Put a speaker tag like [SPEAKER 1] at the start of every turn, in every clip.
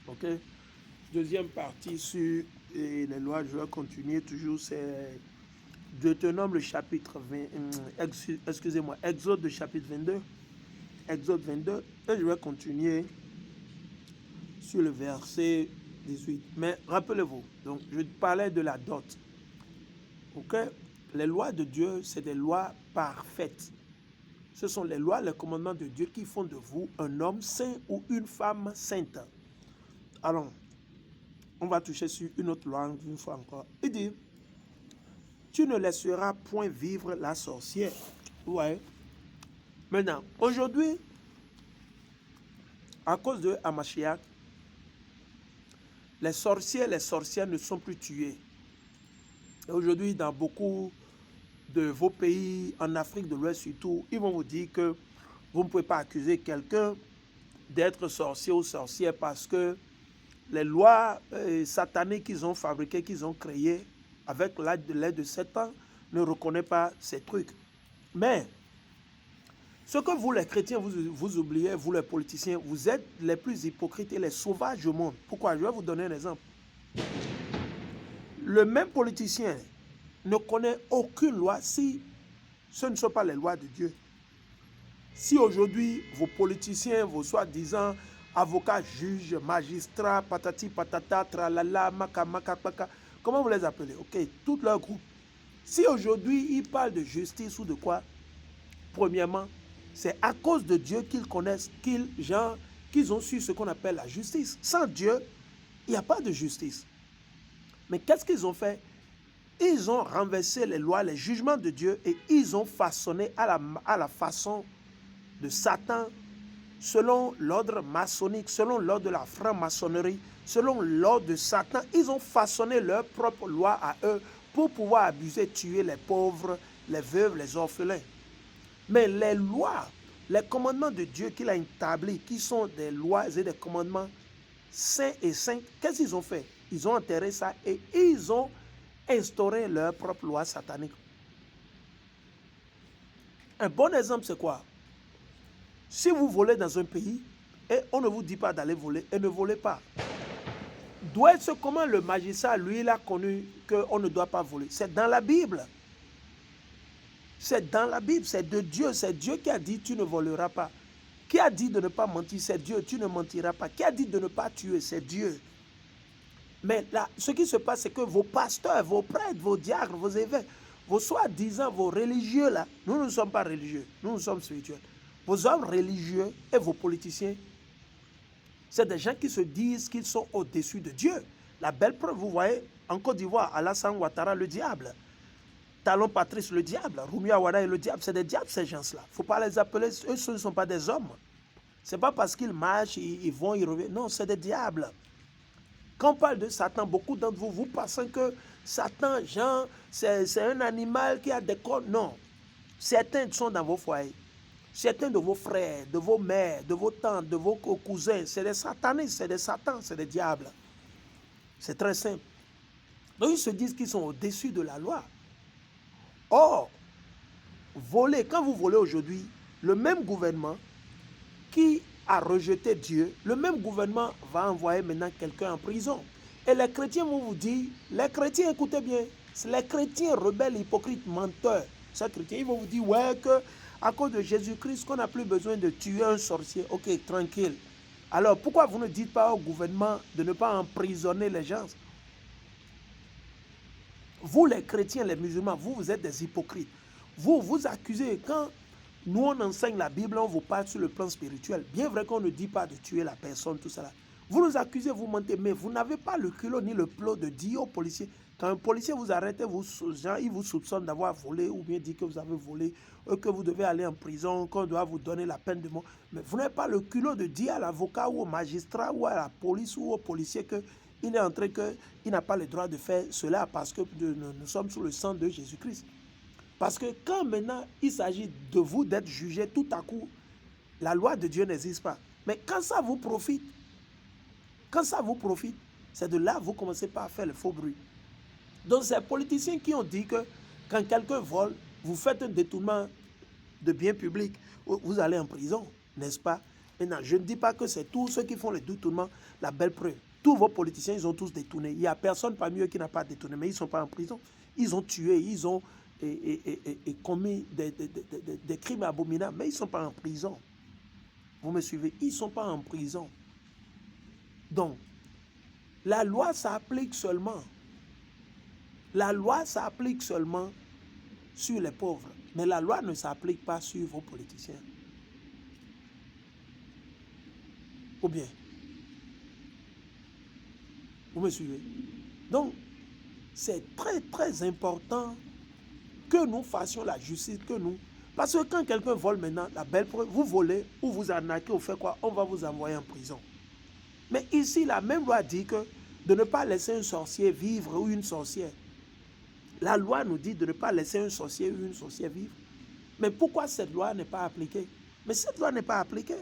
[SPEAKER 1] Ok. Deuxième partie sur les lois, je vais continuer toujours, c'est Deutéronome le chapitre 20, excusez-moi, Exode le chapitre 22. Exode 22, et je vais continuer sur le verset 18. Mais rappelez-vous, donc je parlais de la dot. Ok. Les lois de Dieu, c'est des lois parfaites. Ce sont les lois, les commandements de Dieu qui font de vous un homme saint ou une femme sainte. Alors, on va toucher sur une autre loi une fois encore. Il dit, tu ne laisseras point vivre la sorcière. Ouais. Maintenant, aujourd'hui, à cause de Hamashiach, les sorciers, les sorcières ne sont plus tués. Et aujourd'hui, dans beaucoup de vos pays, en Afrique de l'Ouest surtout, ils vont vous dire que vous ne pouvez pas accuser quelqu'un d'être sorcier ou sorcière parce que les lois sataniques qu'ils ont fabriquées, qu'ils ont créées avec l'aide de Satan ne reconnaissent pas ces trucs. Mais ce que vous les chrétiens, vous oubliez, vous les politiciens, vous êtes les plus hypocrites et les sauvages au monde. Pourquoi? Je vais vous donner un exemple. Le même politicien ne connaît aucune loi si ce ne sont pas les lois de Dieu. Si aujourd'hui, vos politiciens, vos soi-disant avocats, juges, magistrats, patati patata, tralala, maka, maka, paka, comment vous les appelez? Ok, tout leur groupe. Si aujourd'hui, ils parlent de justice ou de quoi, premièrement, c'est à cause de Dieu qu'ils connaissent, qu'ils ont su ce qu'on appelle la justice. Sans Dieu, il n'y a pas de justice. Mais qu'est-ce qu'ils ont fait? Ils ont renversé les lois, les jugements de Dieu et ils ont façonné à la façon de Satan, selon l'ordre maçonnique, selon l'ordre de la franc-maçonnerie, selon l'ordre de Satan, ils ont façonné leur propre loi à eux pour pouvoir abuser, tuer les pauvres, les veuves, les orphelins. Mais les lois, les commandements de Dieu qu'il a établis, qui sont des lois et des commandements saints et saints, qu'est-ce qu'ils ont fait? Ils ont enterré ça et ils ont instauré leur propre loi satanique. Un bon exemple, c'est quoi? Si vous volez dans un pays et on ne vous dit pas d'aller voler et ne volez pas. D'où est-ce comment le magistrat, lui, il a connu qu'on ne doit pas voler? C'est dans la Bible. C'est dans la Bible, c'est de Dieu. C'est Dieu qui a dit tu ne voleras pas. Qui a dit de ne pas mentir? C'est Dieu. Tu ne mentiras pas. Qui a dit de ne pas tuer? C'est Dieu. Mais là, ce qui se passe, c'est que vos pasteurs, vos prêtres, vos diacres, vos évêques, vos soi-disant, vos religieux là, nous ne sommes pas religieux, nous sommes spirituels. Vos hommes religieux et vos politiciens, c'est des gens qui se disent qu'ils sont au-dessus de Dieu. La belle preuve, vous voyez, en Côte d'Ivoire, Alassane Ouattara, le diable. Talon Patrice, le diable. Roumia Awada et le diable. C'est des diables, ces gens-là. Il ne faut pas les appeler, eux, ce ne sont pas des hommes. Ce n'est pas parce qu'ils marchent, ils vont, ils reviennent. Non, c'est des diables. Quand on parle de Satan, beaucoup d'entre vous, vous pensez que Satan, Jean, c'est un animal qui a des corps. Non. Certains sont dans vos foyers. Certains de vos frères, de vos mères, de vos tantes, de vos cousins, c'est des satanistes, c'est des satans, c'est des diables. C'est très simple. Donc ils se disent qu'ils sont au-dessus de la loi. Or, voler, quand vous volez aujourd'hui, le même gouvernement qui a rejeté Dieu, le même gouvernement va envoyer maintenant quelqu'un en prison. Et les chrétiens vont vous dire, les chrétiens, écoutez bien, les chrétiens rebelles, hypocrites, menteurs, ces chrétiens, ils vont vous dire, ouais, que à cause de Jésus-Christ, qu'on n'a plus besoin de tuer un sorcier. Ok, tranquille. Alors, pourquoi vous ne dites pas au gouvernement de ne pas emprisonner les gens? Vous, les chrétiens, les musulmans, vous êtes des hypocrites. Vous accusez, quand nous on enseigne la Bible, on vous parle sur le plan spirituel. Bien vrai qu'on ne dit pas de tuer la personne, tout cela. Vous nous accusez, vous mentez, mais vous n'avez pas le culot ni le plot de dire aux policiers. Quand un policier vous arrête, il vous soupçonne d'avoir volé ou bien dit que vous avez volé, que vous devez aller en prison, qu'on doit vous donner la peine de mort. Mais vous n'avez pas le culot de dire à l'avocat ou au magistrat ou à la police ou au policier qu'il est entré, qu'il n'a pas le droit de faire cela parce que nous sommes sous le sang de Jésus-Christ. Parce que quand maintenant il s'agit de vous d'être jugé, tout à coup, la loi de Dieu n'existe pas. Mais quand ça vous profite, c'est de là que vous commencez pas à faire le faux bruit. Donc c'est les politiciens qui ont dit que quand quelqu'un vole, vous faites un détournement de biens publics, vous allez en prison, n'est-ce pas? Maintenant, je ne dis pas que c'est tous ceux qui font les détournements la belle preuve. Tous vos politiciens, ils ont tous détourné. Il n'y a personne parmi eux qui n'a pas détourné, mais ils ne sont pas en prison. Ils ont tué, ils ont commis des crimes abominables, mais ils ne sont pas en prison. Vous me suivez? Ils ne sont pas en prison. Donc, la loi s'applique seulement. La loi s'applique seulement sur les pauvres. Mais la loi ne s'applique pas sur vos politiciens. Ou bien, vous me suivez? Donc, c'est très, très important que nous fassions la justice, que nous... Parce que quand quelqu'un vole maintenant, la belle preuve, vous volez ou vous arnaquez ou fait quoi, on va vous envoyer en prison. Mais ici, la même loi dit que de ne pas laisser un sorcier vivre ou une sorcière. La loi nous dit de ne pas laisser un sorcier ou une sorcière vivre. Mais pourquoi cette loi n'est pas appliquée? Mais cette loi n'est pas appliquée.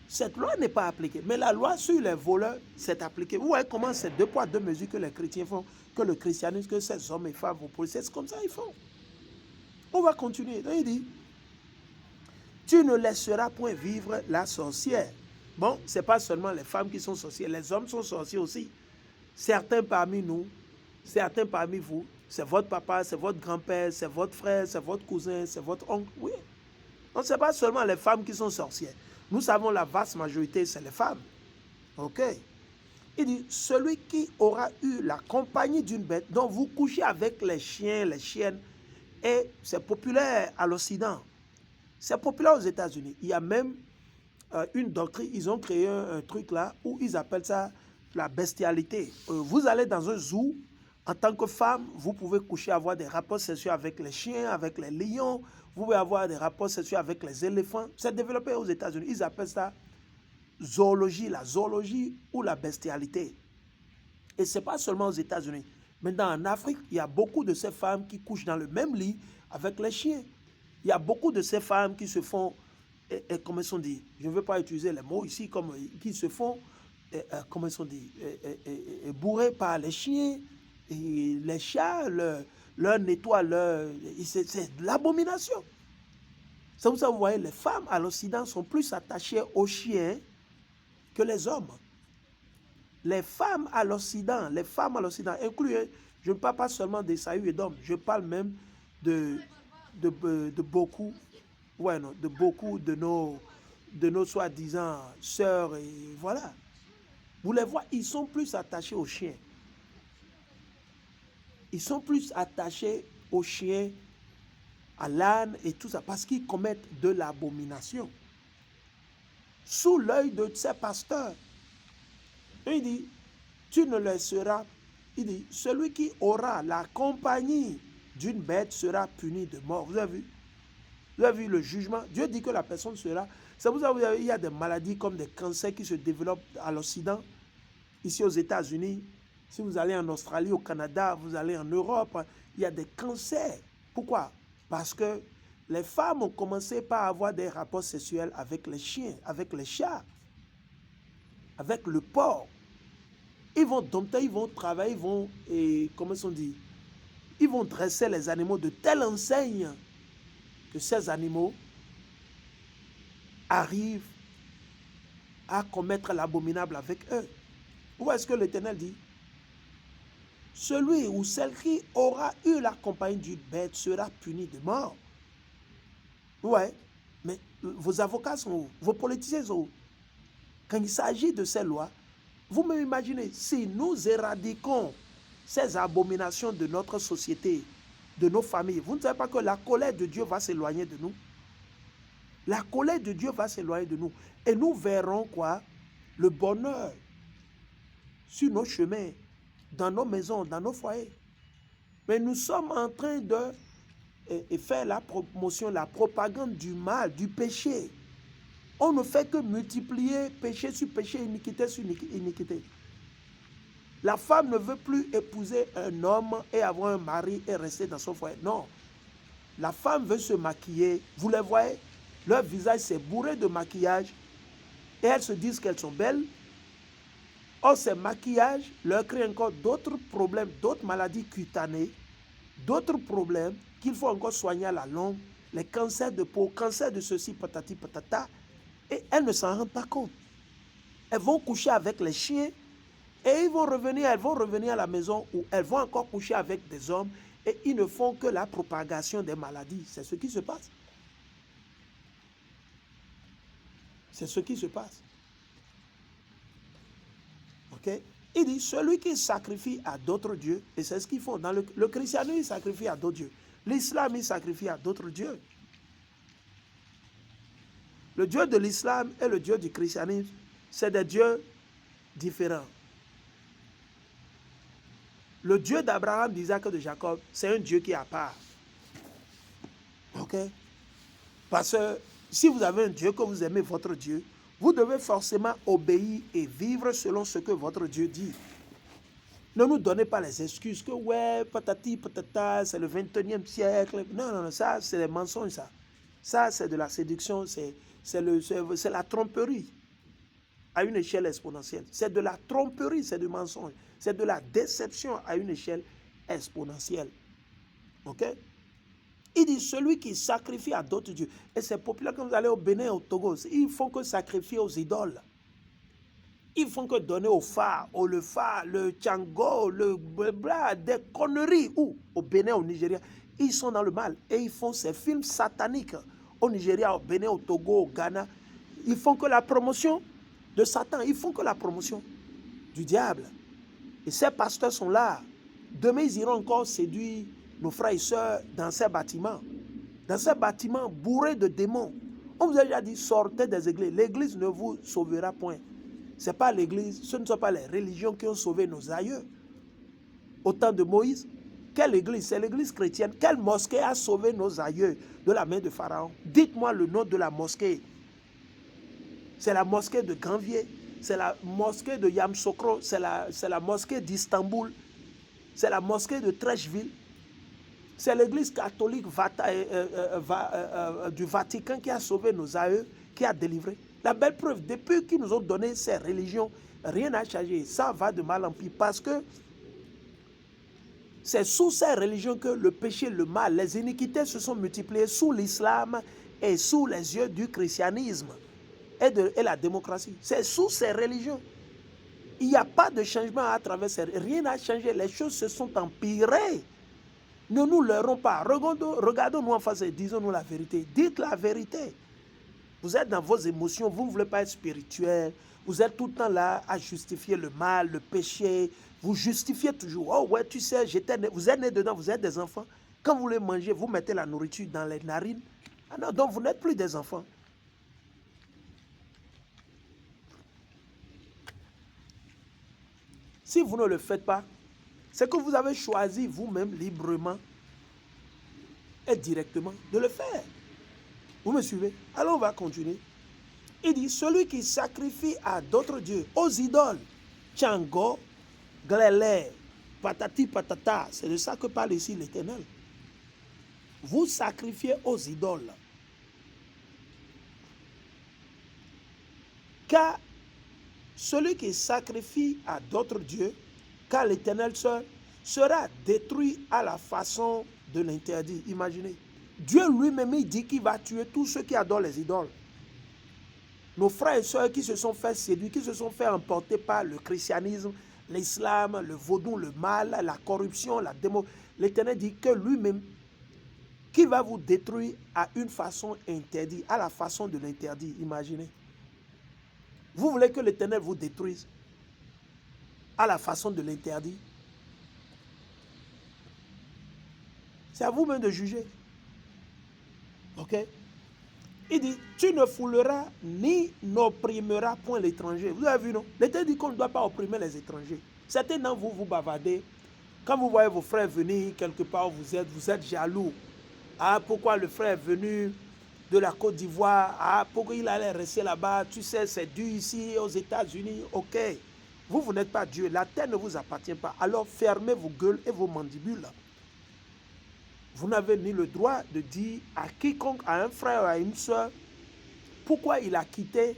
[SPEAKER 1] Cette loi n'est pas appliquée. Mais la loi sur les voleurs, c'est appliquée. Vous voyez comment c'est 2 poids 2 mesures que les chrétiens font, que le christianisme, que ces hommes et femmes, vos policiers, c'est comme ça ils font. On va continuer. Donc il dit, tu ne laisseras point vivre la sorcière. Bon, ce n'est pas seulement les femmes qui sont sorcières, les hommes sont sorciers aussi. Certains parmi nous, certains parmi vous, c'est votre papa, c'est votre grand-père, c'est votre frère, c'est votre cousin, c'est votre oncle. Oui. Donc, ce n'est pas seulement les femmes qui sont sorcières. Nous savons la vaste majorité, c'est les femmes. OK? Il dit, celui qui aura eu la compagnie d'une bête, dont vous couchez avec les chiens, les chiennes, et c'est populaire à l'Occident. C'est populaire aux États-Unis. Il y a même une doctrine, ils ont créé un truc là, où ils appellent ça la bestialité. Vous allez dans un zoo, en tant que femme, vous pouvez coucher, avoir des rapports sexuels avec les chiens, avec les lions, vous pouvez avoir des rapports sexuels avec les éléphants. C'est développé aux États-Unis. Ils appellent ça zoologie, la zoologie ou la bestialité. Et ce n'est pas seulement aux États-Unis. Maintenant, en Afrique, il y a beaucoup de ces femmes qui couchent dans le même lit avec les chiens. Il y a beaucoup de ces femmes qui se font, comment on dit, je ne veux pas utiliser les mots ici, comme, qui se font, comment on dit, bourrées par les chiens, et les chats, leur nettoient, c'est de l'abomination. C'est pour ça que vous voyez, les femmes à l'Occident sont plus attachées aux chiens que les hommes. Les femmes à l'Occident, inclus, je ne parle pas seulement d'Esaü et d'hommes, je parle même de beaucoup, ouais, non, de beaucoup de nos soi-disant sœurs, et voilà. Vous les voyez, ils sont plus attachés aux chiens. Ils sont plus attachés aux chiens, à l'âne et tout ça, parce qu'ils commettent de l'abomination. Sous l'œil de ces pasteurs. Il dit, tu ne laisseras, il dit, celui qui aura la compagnie d'une bête sera puni de mort. Vous avez vu? Vous avez vu le jugement? Dieu dit que la personne sera... C'est pour ça que il y a des maladies comme des cancers qui se développent à l'Occident, ici aux États-Unis. Si vous allez en Australie, au Canada, vous allez en Europe, il y a des cancers. Pourquoi? Parce que les femmes ont commencé par avoir des rapports sexuels avec les chiens, avec les chats, avec le porc. Ils vont dompter, ils vont travailler, ils vont, comment on dit, ils vont dresser les animaux de telle enseigne que ces animaux arrivent à commettre l'abominable avec eux. Où est-ce que l'Éternel dit? Celui ou celle qui aura eu la compagnie d'une bête sera puni de mort. Ouais, mais vos avocats sont où? Vos politiciens sont où? Quand il s'agit de ces lois, vous m'imaginez, si nous éradiquons ces abominations de notre société, de nos familles, vous ne savez pas que la colère de Dieu va s'éloigner de nous? La colère de Dieu va s'éloigner de nous. Et nous verrons quoi? Le bonheur sur nos chemins, dans nos maisons, dans nos foyers. Mais nous sommes en train de faire la promotion, la propagande du mal, du péché. On ne fait que multiplier péché sur péché, iniquité sur iniquité. La femme ne veut plus épouser un homme et avoir un mari et rester dans son foyer. Non. La femme veut se maquiller. Vous les voyez, leur visage s'est bourré de maquillage et elles se disent qu'elles sont belles. Or, ces maquillages leur créent encore d'autres problèmes, d'autres maladies cutanées, d'autres problèmes qu'il faut encore soigner à la longue, les cancers de peau, cancer de ceci, patati patata. Et elles ne s'en rendent pas compte. Elles vont coucher avec les chiens et elles vont revenir à la maison où elles vont encore coucher avec des hommes et ils ne font que la propagation des maladies. C'est ce qui se passe. C'est ce qui se passe. Ok? Il dit, celui qui sacrifie à d'autres dieux, et c'est ce qu'ils font. Dans le christianisme, il sacrifie à d'autres dieux. L'islam, il sacrifie à d'autres dieux. Le Dieu de l'islam et le Dieu du christianisme, c'est des dieux différents. Le Dieu d'Abraham, d'Isaac et de Jacob, c'est un Dieu qui est à part. Ok? Parce que si vous avez un Dieu que vous aimez, votre Dieu, vous devez forcément obéir et vivre selon ce que votre Dieu dit. Ne nous donnez pas les excuses que ouais, patati, patata, c'est le 21e siècle. Non, non, non, ça, c'est des mensonges, ça. Ça, c'est de la séduction, c'est la tromperie à une échelle exponentielle. C'est de la tromperie, c'est du mensonge. C'est de la déception à une échelle exponentielle. Ok? Il dit, celui qui sacrifie à d'autres dieux. Et c'est populaire quand vous allez au Bénin, au Togo. Ils font que sacrifier aux idoles. Ils font que donner au phare, le tchango, le bla, des conneries. Ou au Bénin, au Nigeria, ils sont dans le mal. Et ils font ces films sataniques. Au Nigeria, au Bénin, au Togo, au Ghana. Ils font que la promotion de Satan. Ils font que la promotion du diable. Et ces pasteurs sont là. Demain, ils iront encore séduire nos frères et sœurs dans ces bâtiments. Dans ces bâtiments bourrés de démons. On vous a déjà dit, sortez des églises. L'église ne vous sauvera point. Ce n'est pas l'église, ce ne sont pas les religions qui ont sauvé nos aïeux. Au temps de Moïse, quelle église? C'est l'église chrétienne. Quelle mosquée a sauvé nos aïeux de la main de Pharaon? Dites-moi le nom de la mosquée. C'est la mosquée de Ganvier, c'est la mosquée de Yamoussoukro, c'est la mosquée d'Istanbul, c'est la mosquée de Trècheville, c'est l'église catholique du Vatican qui a sauvé nos aïeux, qui a délivré. La belle preuve, depuis qu'ils nous ont donné ces religions, rien n'a changé. Ça va de mal en pire parce que c'est sous ces religions que le péché, le mal, les iniquités se sont multipliées sous l'islam et sous les yeux du christianisme et la démocratie. C'est sous ces religions. Il n'y a pas de changement à travers ces... Rien n'a changé. Les choses se sont empirées. Ne nous leurrons pas. Regardons-nous en face et disons-nous la vérité. Dites la vérité. Vous êtes dans vos émotions, vous ne voulez pas être spirituel. Vous êtes tout le temps là à justifier le mal, le péché. Vous justifiez toujours. Oh ouais, tu sais, vous êtes né dedans, vous êtes des enfants. Quand vous voulez manger, vous mettez la nourriture dans les narines. Ah non, donc vous n'êtes plus des enfants. Si vous ne le faites pas, c'est que vous avez choisi vous-même librement et directement de le faire. Vous me suivez? Alors on va continuer. Il dit, celui qui sacrifie à d'autres dieux, aux idoles, Tchango, Glélé, patati patata, c'est de ça que parle ici l'Éternel. Vous sacrifiez aux idoles. Car celui qui sacrifie à d'autres dieux, car l'Éternel seul, sera détruit à la façon de l'interdit. Imaginez. Dieu lui-même, il dit qu'il va tuer tous ceux qui adorent les idoles. Nos frères et sœurs qui se sont fait séduire, qui se sont fait emporter par le christianisme, l'islam, le vaudou, le mal, la corruption, la démon. L'Éternel dit que lui-même, qui va vous détruire à une façon interdite, à la façon de l'interdit. Imaginez. Vous voulez que l'Éternel vous détruise à la façon de l'interdit? C'est à vous-même de juger. Ok? Il dit, tu ne fouleras ni n'opprimeras point l'étranger. Vous avez vu, non? L'Éternel dit qu'on ne doit pas opprimer les étrangers. Certains d'entre vous, vous bavardez. Quand vous voyez vos frères venir quelque part où vous êtes jaloux. Ah, pourquoi le frère est venu de la Côte d'Ivoire? Ah, pourquoi il allait rester là-bas? Tu sais, c'est dû ici aux États-Unis. Ok. Vous n'êtes pas Dieu. La terre ne vous appartient pas. Alors fermez vos gueules et vos mandibules. Vous n'avez ni le droit de dire à quiconque, à un frère ou à une soeur, pourquoi il a quitté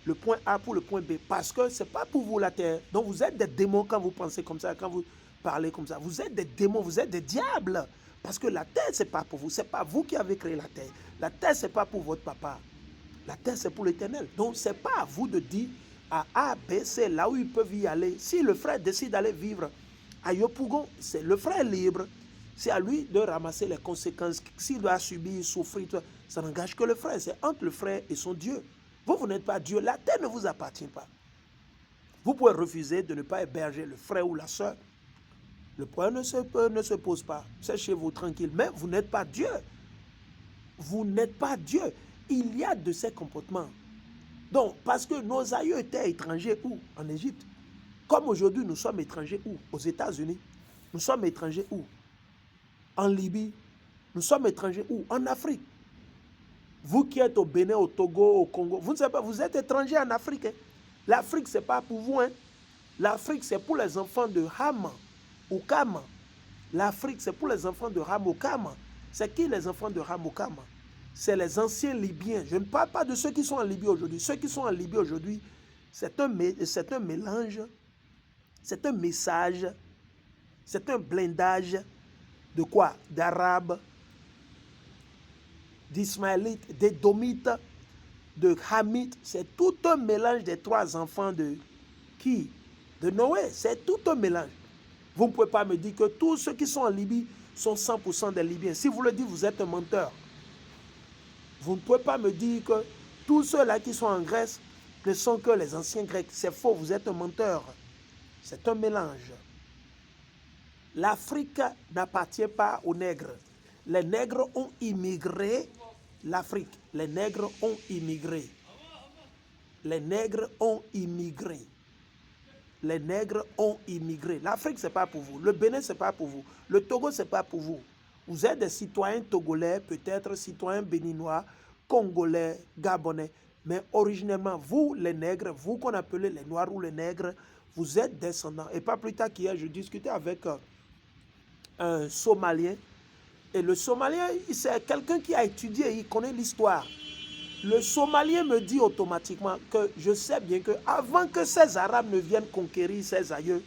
[SPEAKER 1] le point A pour le point B. Parce que ce n'est pas pour vous la terre. Donc vous êtes des démons quand vous pensez comme ça, quand vous parlez comme ça. Vous êtes des démons, vous êtes des diables. Parce que la terre, ce n'est pas pour vous. Ce n'est pas vous qui avez créé la terre. La terre, ce n'est pas pour votre papa. La terre, c'est pour l'Éternel. Donc, ce n'est pas à vous de dire à A, B, C, là où ils peuvent y aller. Si le frère décide d'aller vivre à Yopougon, c'est le frère libre. C'est à lui de ramasser les conséquences. S'il doit subir, souffrir, ça n'engage que le frère. C'est entre le frère et son Dieu. Vous n'êtes pas Dieu. La terre ne vous appartient pas. Vous pouvez refuser de ne pas héberger le frère ou la soeur. Le problème ne se pose pas. C'est chez vous tranquille. Mais vous n'êtes pas Dieu. Vous n'êtes pas Dieu. Il y a de ces comportements. Donc, parce que nos aïeux étaient étrangers où? En Égypte. Comme aujourd'hui, nous sommes étrangers où? Aux États-Unis. Nous sommes étrangers où? En Libye. Nous sommes étrangers où? En Afrique. Vous qui êtes au Bénin, au Togo, au Congo, vous ne savez pas, vous êtes étrangers en Afrique. Hein? L'Afrique, ce n'est pas pour vous. Hein? L'Afrique, c'est pour les enfants de Ham ou Kam. L'Afrique, c'est pour les enfants de Ham ou Kam. C'est qui les enfants de Ham ou Kam? C'est les anciens Libyens. Je ne parle pas de ceux qui sont en Libye aujourd'hui. Ceux qui sont en Libye aujourd'hui, c'est un mélange, c'est un message, c'est un blindage de quoi? D'Arabes, d'Ismaélites, d'Édomites, de Hamites. C'est tout un mélange des trois enfants de qui? De Noé. C'est tout un mélange. Vous ne pouvez pas me dire que tous ceux qui sont en Libye sont 100% des Libyens. Si vous le dites, vous êtes un menteur. Vous ne pouvez pas me dire que tous ceux-là qui sont en Grèce ne sont que les anciens Grecs. C'est faux, vous êtes un menteur. C'est un mélange. L'Afrique n'appartient pas aux nègres. Les nègres ont immigré l'Afrique. Les nègres ont immigré. Les nègres ont immigré. Les nègres ont immigré. L'Afrique, ce n'est pas pour vous. Le Bénin, ce n'est pas pour vous. Le Togo, ce n'est pas pour vous. Vous êtes des citoyens togolais, peut-être citoyens béninois, congolais, gabonais. Mais originellement, vous, les nègres, vous qu'on appelez les noirs ou les nègres, vous êtes descendants. Et pas plus tard qu'hier, je discutais avec un Somalien. Et le Somalien, c'est quelqu'un qui a étudié, il connaît l'histoire. Le Somalien me dit automatiquement que je sais bien que avant que ces Arabes ne viennent conquérir ses aïeux,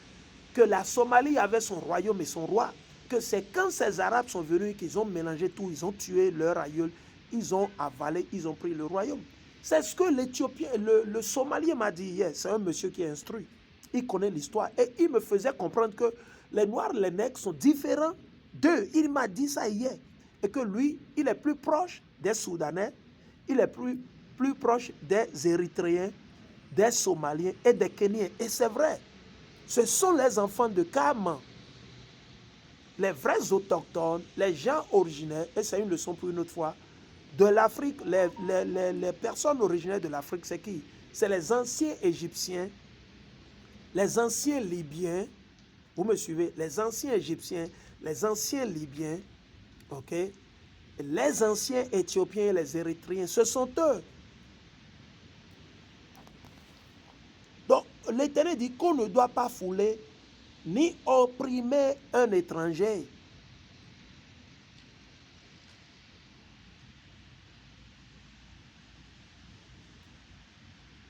[SPEAKER 1] que la Somalie avait son royaume et son roi, que c'est quand ces Arabes sont venus qu'ils ont mélangé tout, ils ont tué leur aïeul, ils ont avalé, ils ont pris le royaume. C'est ce que l'Éthiopien, le Somalien m'a dit hier. C'est un monsieur qui est instruit. Il connaît l'histoire et il me faisait comprendre que les Noirs, les Nègres sont différents d'eux. Il m'a dit ça hier. Et que lui, il est plus proche des Soudanais, il est plus proche des Érythréens, des Somaliens et des Kenyans. Et c'est vrai. Ce sont les enfants de Kam, les vrais autochtones, les gens originaires, et c'est une leçon pour une autre fois, de l'Afrique. Les personnes originaires de l'Afrique, c'est qui? C'est les anciens Égyptiens, les anciens Libyens, vous me suivez? Les anciens Égyptiens, les anciens Libyens, ok? Les anciens Éthiopiens et les Érythréens, ce sont eux. Donc, l'Éternel dit qu'on ne doit pas fouler ni opprimer un étranger.